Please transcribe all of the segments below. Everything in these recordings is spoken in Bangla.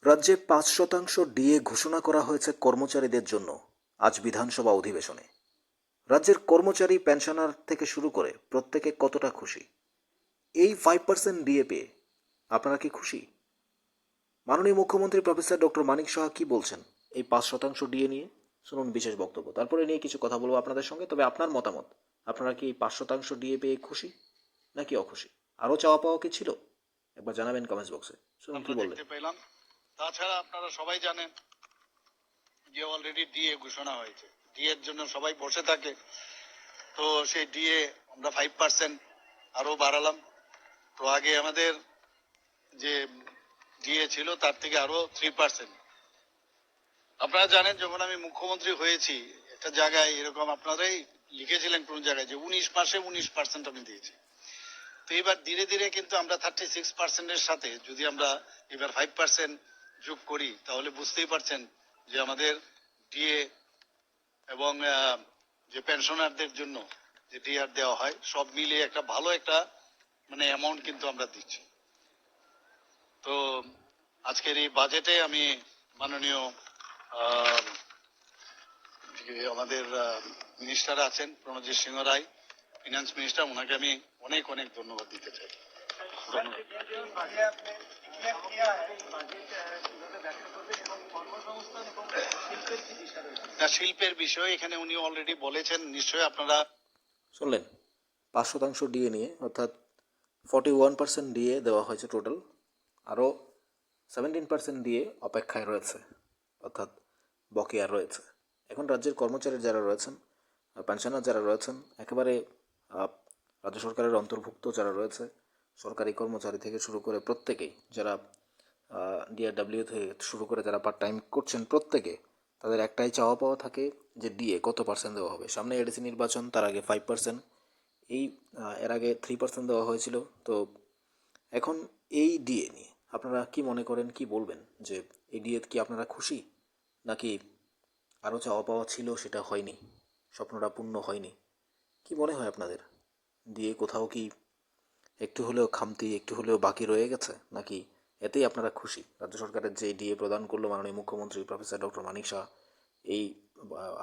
রাজ্যে ৫% ডিএ ঘোষণা করা হয়েছে কর্মচারীদের জন্য আজ বিধানসভা অধিবেশনে। রাজ্যের কর্মচারী, পেনশনার থেকে শুরু করে প্রত্যেকে কতটা খুশি? এই 5% ডিএ পেয়ে আপনারা কি খুশি? মাননীয় মুখ্যমন্ত্রী প্রফেসর ডক্টর মানিক সাহা কি বলছেন এই ৫% ডিএ নিয়ে? শুনুন বিশেষ বক্তব্য, তারপরে নিয়ে কিছু কথা বলবো আপনাদের সঙ্গে। তবে আপনার মতামত, আপনারা কি এই ৫% ডিএ পেয়ে খুশি নাকি অখুশি? আরও চাওয়া পাওয়া কি ছিল? একবার জানাবেন কমেন্টস বক্সে। শুনুন কি আমরা বললেন। দেখতে পেলাম। তাছাড়া আপনারা সবাই জানেন যে অলরেডি ডিএ ঘোষণা হয়েছে। ডিএ এর জন্য সবাই বসে থাকে। তো সেই ডিএ আমরা 5% আরো বাড়ালাম। তো আগে আমাদের যে ডিএ ছিল তার থেকে আরো 3%। আপনারা জানেন যখন আমি মুখ্যমন্ত্রী হয়েছি একটা জায়গায় এরকম আপনারাই লিখেছিলেন কোন জায়গায় যে 19 মাসে 19% আমি দিয়েছি। তো এবার ধীরে ধীরে কিন্তু আমরা 36%-এর সাথে যদি আমরা এবার 5% যোগ করি তাহলে বুঝতেই পারছেন যে আমাদের ডিএ এবং যে পেনশনারদের জন্য যে ডিআর দেওয়া হয় সব মিলিয়ে একটা ভালো একটা মানে অ্যামাউন্ট কিন্তু আমরা দিচ্ছি। তো আজকের এই বাজেটে আমি মাননীয় আমাদের মিনিস্টার আছেন প্রণজিৎ সিংহ রায়, ফিনান্স মিনিস্টার, ওনাকে আমি অনেক অনেক ধন্যবাদ দিতে চাই। শিল্পের বিষয়ে এখানে উনি অলরেডি বলেছেন, নিশ্চয়ই আপনারা শুনলেন। ৫% ডিএ নিয়ে, অর্থাৎ 41% ডিএ দেওয়া হয়েছে টোটাল। আরও 17% ডিএ অপেক্ষায় রয়েছে, অর্থাৎ বকেয়া রয়েছে। এখন রাজ্যের কর্মচারী যারা রয়েছেন, পেনশনার যারা রয়েছেন, একেবারে রাজ্য সরকারের অন্তর্ভুক্ত যারা রয়েছে, সরকারি কর্মচারী থেকে শুরু করে প্রত্যেকেই, যারা ডিআরডাব্লিউ থেকে শুরু করে যারা পার্ট টাইম করছেন, প্রত্যেকে তাদের একটাই চাওয়া পাওয়া থাকে যে ডিএ কত পার্সেন্ট দেওয়া হবে। সামনে এডিসি নির্বাচন, তার আগে 5%, এই এর আগে 3% দেওয়া হয়েছিল। তো এখন এই ডিএ নিয়ে আপনারা কি মনে করেন, কি বলবেন? যে এই ডিএ কি আপনারা খুশি, নাকি আরও চাওয়া পাওয়া ছিল সেটা হয়নি, স্বপ্নটা পূর্ণ হয়নি? কি মনে হয় আপনাদের? ডিএ কোথাও কি একটু হলেও খামতি, একটু হলেও বাকি রয়ে গেছে, নাকি এতেই আপনারা খুশি? রাজ্য সরকারের যে ডিএ প্রদান করলো মাননীয় মুখ্যমন্ত্রী প্রফেসর ডক্টর মানিক শাহ এই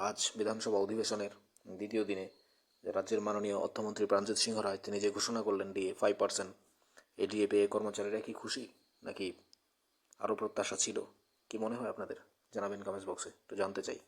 আজ বিধানসভা অধিবেশনের দ্বিতীয় দিনে, রাজ্যের মাননীয় অর্থমন্ত্রী প্রাণজিৎ সিংহ রায় তিনি যে ঘোষণা করলেন ডিএ 5%, এই ডিএ পেয়ে কর্মচারীরা কি খুশি, নাকি আরও প্রত্যাশা ছিল? কি মনে হয় আপনাদের? জানাবেন কমেন্টস বক্সে, একটু জানতে চাই।